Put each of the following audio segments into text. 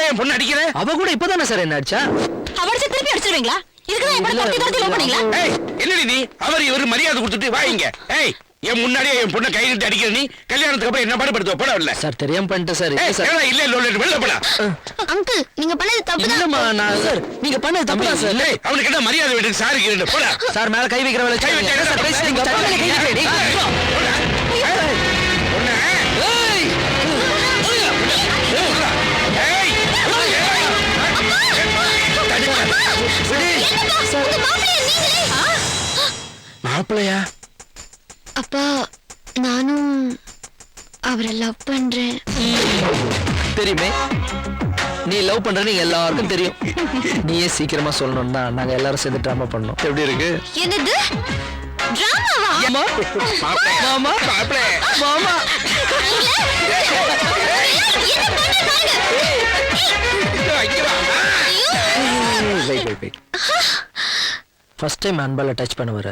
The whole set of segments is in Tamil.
என் பொண்ணு அடிக்கிற? அவ கூட இப்பதானே சார் என்ன அடிச்சா? அவடிச்சு திருப்பி அடிச்சிருவீங்களா? இதுக்கு எப்படி தொட்டி தொட்டி லவ் பண்ணீங்களா? ஏய் என்னடி நீ அவர் இவரு மரியாதை கொடுத்துட்டு வாங்க. ஏய் என் முன்னாடியே என் பொண்ணை கை கட்டி அடிக்கிற நீ கல்யாணத்துக்கு அப்புறம் என்ன பாடுபடுத்துவ? போட இல்ல சார் தெரியாம பண்ணிட்டேன் சார். இல்ல இல்ல வெளில போடா. அங்கிள் நீங்க பண்ணது தப்பு தான். இல்லம்மா நான் சார் நீங்க பண்ணது தப்பு தான் சார். ஏய் அவனுக்கு என்ன மரியாதை விட்டு சாரி கேளுங்க. போடா. சார் மேல கை வைக்கிற வேலை கை வச்சா சார் பேசுறீங்க. தப்பால கை வைக்கிறீங்க. பொண்ணு ஏய் மாப்பிளையா? அப்பா நானும் அவரை லவ் பண்றேன். தெரியுமே நீ லவ் பண்றன்னு எல்லாருக்கும் தெரியும். நீயே சீக்கிரமா சொல்லணும்னா நாங்க எல்லாரும் சேர்ந்து டிராமா பண்ணோம். எப்படி இருக்கு? என்னது டிராமாவா? மாமா மாமா மாப்பிளை மாமா ஃபர்ஸ்ட் டைம் அன்பால டச் பண்ண வர,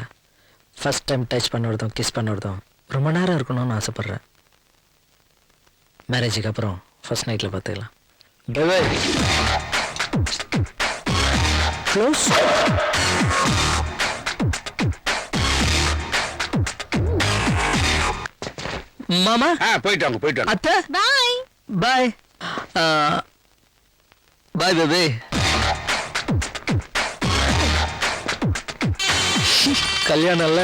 ஃபர்ஸ்ட் டைம் டச் பண்ணுறதும் கிஸ் பண்ணுறதும் ரொம்ப நேரம் இருக்கணும்னு ஆசைப்படுறேன். மேரேஜுக்கு அப்புறம் ஃபர்ஸ்ட் நைட்டில் பார்த்துக்கலாம். Bye close. மாமா போயிட்டு வாங்க. அத்தை பாய் பாய் பாய் பேபி. கல்யாணம் இல்ல?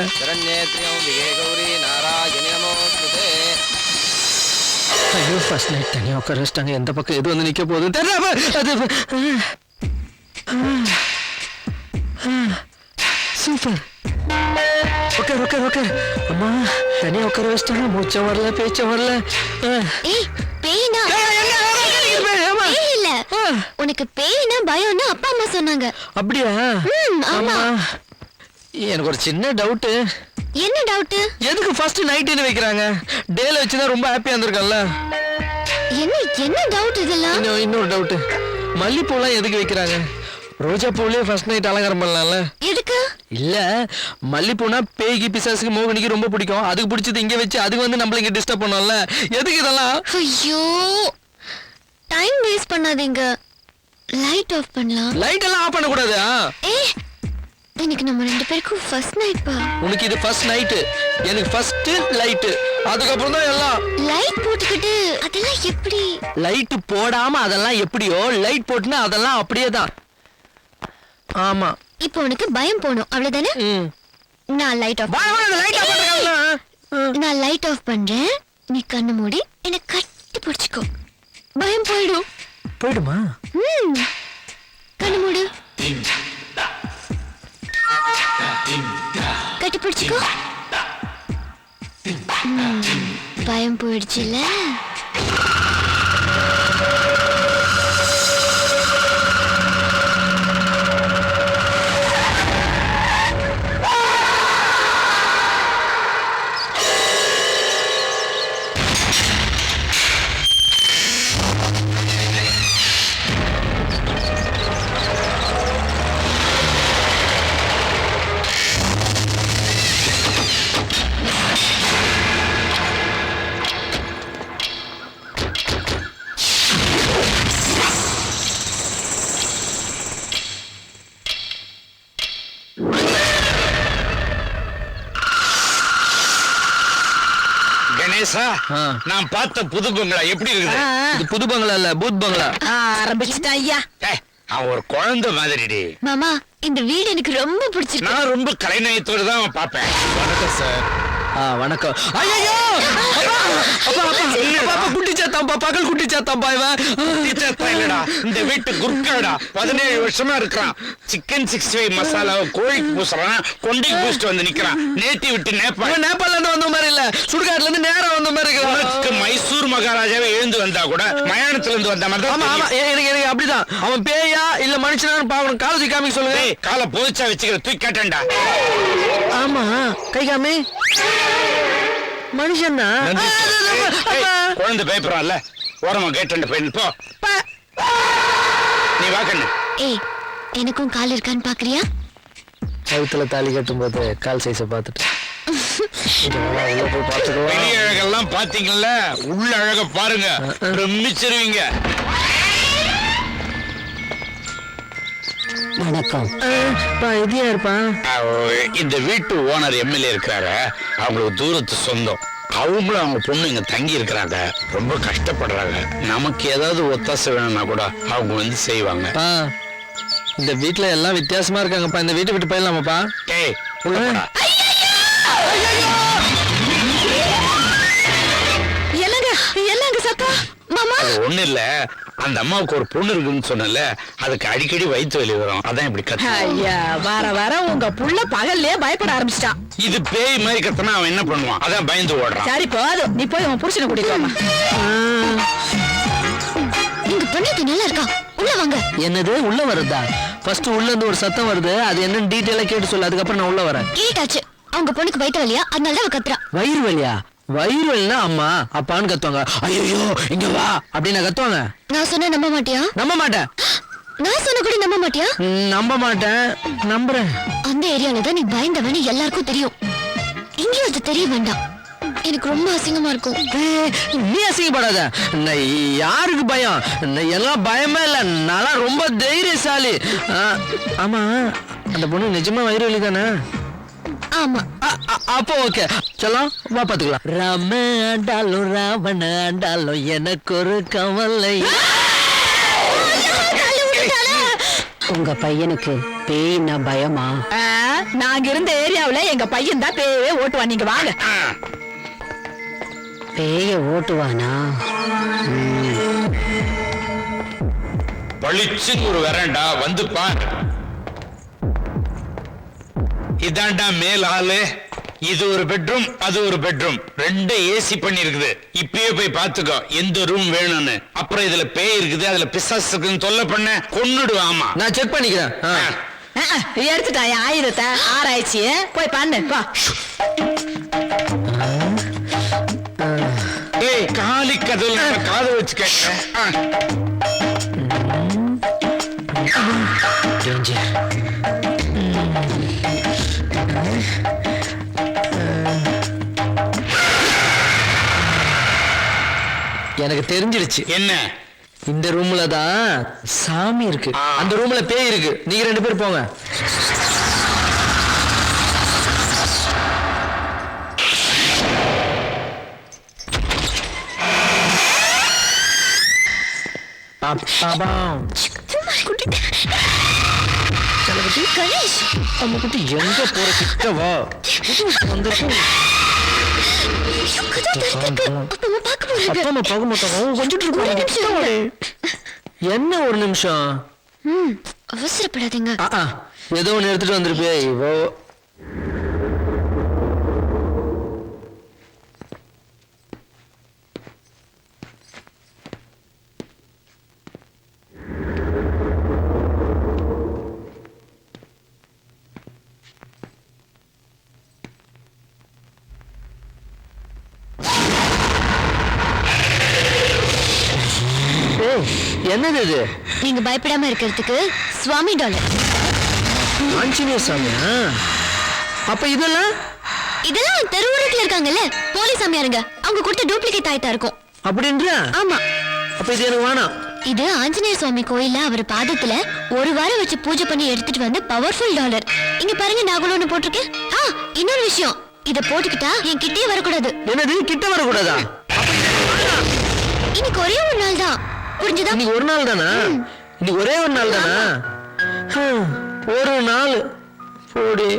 ஐயோ ஃபர்ஸ்ட் நைட் தனியா உட்கார வச்சிட்டாங்க. எந்த பக்கம் எது வந்து நிக்க போகுது தெரியல. சூப்பர். உட்கார். அம்மா தனியா உட்கார வச்சிட்டாங்க. மூச்சம் வரல, பேச்சம் வரல. ஏய் பேய்னா இல்ல, உனக்கு பேய்னா பயம்னு அப்பா அம்மா சொன்னாங்க. அப்படியா? ஆமா. எனக்கு ஒரு சின்ன டவுட். என்ன டவுட்? எதுக்கு ஃபர்ஸ்ட் நைட்னு வைக்கிறாங்க? டேல வச்சுதான் ரொம்ப ஹாப்பியா இருந்திருக்கல்ல. என்ன டவுட் இதெல்லாம்? இன்னொரு டவுட். மல்லிப்பூலாம் எதுக்கு வைக்கிறாங்க? ரோஜா பூவிலே ஃபர்ஸ்ட் நைட் அலங்காரம் பண்ணலாம்ல. எதுக்கு? இல்ல மல்லிப்பூனா பேய்க்கு பிசாசுக்கு மோகினிக்கு ரொம்ப பிடிக்கும். அதுக்கு பிடிச்சது இங்க வச்சு அதுக்கு வந்து நம்மள இங்க டிஸ்டர்ப் பண்ணோம்ல. எதுக்கு இதெல்லாம்? ஐயோ டைம் வேஸ்ட் பண்ணாதீங்க. லைட் ஆஃப் பண்ணலாம். லைட் எல்லாம் ஆஃப் பண்ண கூடாது. இன்னைக்கு நம்ம ரெண்டு பேருக்கும் ஃபர்ஸ்ட் நைட் பா. உனக்கு இது ஃபர்ஸ்ட் நைட், எனக்கு ஃபர்ஸ்ட் லைட், அதுக்கப்புறம் தான் எல்லாம். லைட் போட்டுக்கிட்டு அதெல்லாம் எப்படி? லைட் போடாம அதெல்லாம் எப்படியோ லைட் போட்டுனா அதெல்லாம் அப்படியே தான். ஆமா. இப்போ உனக்கு பயம் போணும் அவ்வளவுதானே? நான் லைட் ஆஃப் நான் லைட் ஆஃப் பண்றேன். நீ கண்ணு மூடி என்ன கட்டி பிடிச்சுக்கோ. பயம் போயிடும். போயிடுமா? கண்ணு மூடு. கட்டி பிடிச்சுக்கோ. பயம் போயிடுச்சுல. நான் பார்த்த புது பங்களா எப்படி இருக்குது? இது புது பங்களா இல்ல, பூத் பங்களா. ஆரம்பிச்சிட்டா ஐயா. அவன் ஒரு குழந்தை மாதிரி. மாமா இந்த வீடு எனக்கு ரொம்ப பிடிச்சிருக்கு. நான் ரொம்ப கலைநயத்தோடு தான் பார்ப்பேன். வணக்கம் சார். வணக்கம். ஐயோ குட்டி சாத்தாம்பா, பகல் குட்டி சாத்தாம்பா. இவன் குட்டி சாத்தா இல்லடா, இந்த வீட்டு குர்காடா. 17 வருஷமா இருக்கிறான். சிக்கன் 65 மசாலாவை கோழிக்கு பூசுறான், கொண்டைக்கு பூசிட்டு வந்து நிக்கிறான். நேத்தி விட்டு நேபாள். நேபாள்ல இருந்து வந்த மாதிரி இல்ல, சுடுகாட்டுல இருந்து நேரா வந்த மாதிரி இருக்கு. மைசூர் மகாராஜாவே எழுந்து வந்தா கூட மயானத்துல இருந்து வந்த மாதிரி தான். ஆமா எனக்கு அப்படிதான். அவன் பேயா இல்ல மனுஷனான்னு பாக்கணும். காலை தூக்கி காமிக்க சொல்லுங்க. காலை போதிச்சா வச்சுக்கிற தூக்கி கேட்டேன்டா. ஆமா கை காமி. மனுஷன் குழந்தை பயப்படுறான்ல, ஓரமா கேட்டு போய் போ. நீ வாக்கண்ணு. ஏய் எனக்கும் கால் இருக்கான்னு பாக்குறியா? கழுத்துல தாலி கட்டும் போது கால் சைஸ பாத்துட்டு வெளி அழகெல்லாம் பாத்தீங்கல்ல, உள்ள அழக பாருங்க, பிரமிச்சிருவீங்க. வணக்கம். இது யாருப்பா? இந்த வீட்டு ஓனர் எம்எல்ஏ இருக்கிறாரு, அவங்களுக்கு தூரத்து சொந்தம். அவங்களும் அவங்க பொண்ணு இங்க தங்கி இருக்கிறாங்க, ரொம்ப கஷ்டப்படுறாங்க. நமக்கு ஏதாவது ஒத்தாசை வேணும்னா கூட அவங்க வந்து செய்வாங்க. இந்த வீட்ல எல்லாம் வித்தியாசமா இருக்காங்கப்பா. இந்த வீட்டை விட்டு போயிடலாமாப்பா? ஏய், உள்ள போடா. என்னங்க சத்தம்? மாமா அது ஒண்ணு இல்ல, அந்த அம்மாவுக்கு ஒரு பொண்ணு இருக்குன்னு சொன்னல, அதுக்கு அடிக்கடி வயிற்று வலி வரும், அதான் இப்படி கத்து. ஐயா, வர வர உங்க புள்ள பகல்லே பயப்பட ஆரம்பிச்சிட்டான். இது பேய் மாதிரி கத்தனா அவன் என்ன பண்ணுவான்? அதான் பயந்து ஓடுறான். சரி போதும், நீ போய் உன் புருஷனை கூட்டிட்டு வாமா. உங்க பொண்ணு நல்லா இருக்கா, உள்ள வாங்க. என்னது உள்ள வருதா? ஃபர்ஸ்ட் உள்ள இருந்து ஒரு சத்தம் வருது, அது என்னன்னு டீடைலா கேட்டு சொல்லு, அதுக்கப்புறம் நான் உள்ள வரேன். கேட்டாச்சு. அவங்க பொண்ணுக்கு வயிற்று வலியா, அதனால தான் அவ கத்துறா. வயிறு வலியா? வயிறு வலினா அம்மா அப்பான்னு கத்துவாங்க. ஐயோ இங்க வா அப்படின்னு கத்துவாங்க. நான் சொன்னா நம்ப மாட்டியா? நம்ப மாட்டேன். நான் சொன்ன கூட நம்ப மாட்டியா? நம்ப மாட்டேன். நம்புறேன். அந்த ஏரியால தான் நீ பயந்தவன்னு எல்லாருக்கும் தெரியும். இங்கேயும் அது தெரிய வேண்டாம். எனக்கு ரொம்ப அசிங்கமா இருக்கும். நீ அசிங்கப்படாத. யாருக்கு பயம்? எல்லாம் பயமே இல்ல, நான் ரொம்ப தைரியசாலி. ஆமா, அந்த பொண்ணு நிஜமா வயிறு வலி தானே? ஆமா. அப்போ ஓகே, செல்லாம் வா பாத்துக்கலாம். ராம ஆண்டாலும் ராவண ஆண்டாலும் எனக்கு ஒரு கவலை. உங்க பையனுக்கு பேய்னா பயமா? நாங்க இருந்த ஏரியாவுல எங்க பையன் தான் பேயே ஓட்டுவான். நீங்க வாங்க. பேய ஓட்டுவானா? பளிச்சு ஒரு வரண்டா வந்து பாரு. இதாண்டா மேல் ஹாலு, இது ஒரு பெட்ரூம், அது ஒரு பெட்ரூம், ரெண்டு ஏசி பண்ணி இருக்குது. இப்பயே போய் பாத்துக்கோ எந்த ரூம் வேணும்னு. அப்புறம் இதுல பேய் இருக்குது, அதுல பிசாசு இருக்குன்னு தொல்லை பண்ண கொன்னுடுவாமா. நான் செக் பண்ணிக்கிறேன். எடுத்துட்டாயா ஆயுதத்தை? ஆராய்ச்சி போய் பண்ணு பா. ஏய், காலி கதவுல காது வச்சு கேட்கிறேன். எனக்கு தெரிஞ்சிடுச்சு. என்ன? இந்த ரூம்ல தான் சாமி இருக்கு, அந்த ரூம்ல பேய் இருக்கு. நீங்க ரெண்டு பேரும் போங்க. கணேஷ், நம்ம குட்டி எங்க போற? கிட்ட வா. அப்பா அம்மா பார்க்க மாட்டாங்க, கொஞ்சம் என்ன ஒரு நிமிஷம். அவசரப்படாதீங்க. ஏதோ ஒன்று எடுத்துட்டு வந்திருப்பே இவோ. என்னது இது? நீங்க பயப்படாம இருக்கிறதுக்கு சுவாமி டாலர். ஆஞ்சநேய சாமியா? அப்ப இதெல்லாம் தெருவுரத்துல இருக்காங்கல்ல போலீஸ் சாமியாருங்க, அவங்க கொடுத்த டூப்ளிகேட் ஆயிட்டா இருக்கும். அப்படின்ற? ஆமா. அப்ப இது எனக்கு வேணாம். இது ஆஞ்சநேய சுவாமி கோயில்ல அவர் பாதத்துல ஒரு வாரம் வச்சு பூஜை பண்ணி எடுத்துட்டு வந்து பவர்ஃபுல் டாலர். இங்க பாருங்க, நாகுல ஒண்ணு போட்டிருக்கேன். இன்னொரு விஷயம், இத போட்டுக்கிட்டா என் கிட்டே வரக்கூடாது. என்னது கிட்ட வரக்கூடாதா? இன்னைக்கு ஒரே ஒரு நாள் தான், புரிஞ்சுதா? இன்னைக்கு ஒரு நாள் தானா? இன்னைக்கு ஒரே ஒரு நாள் தானா? ஒரு நாள் போடி.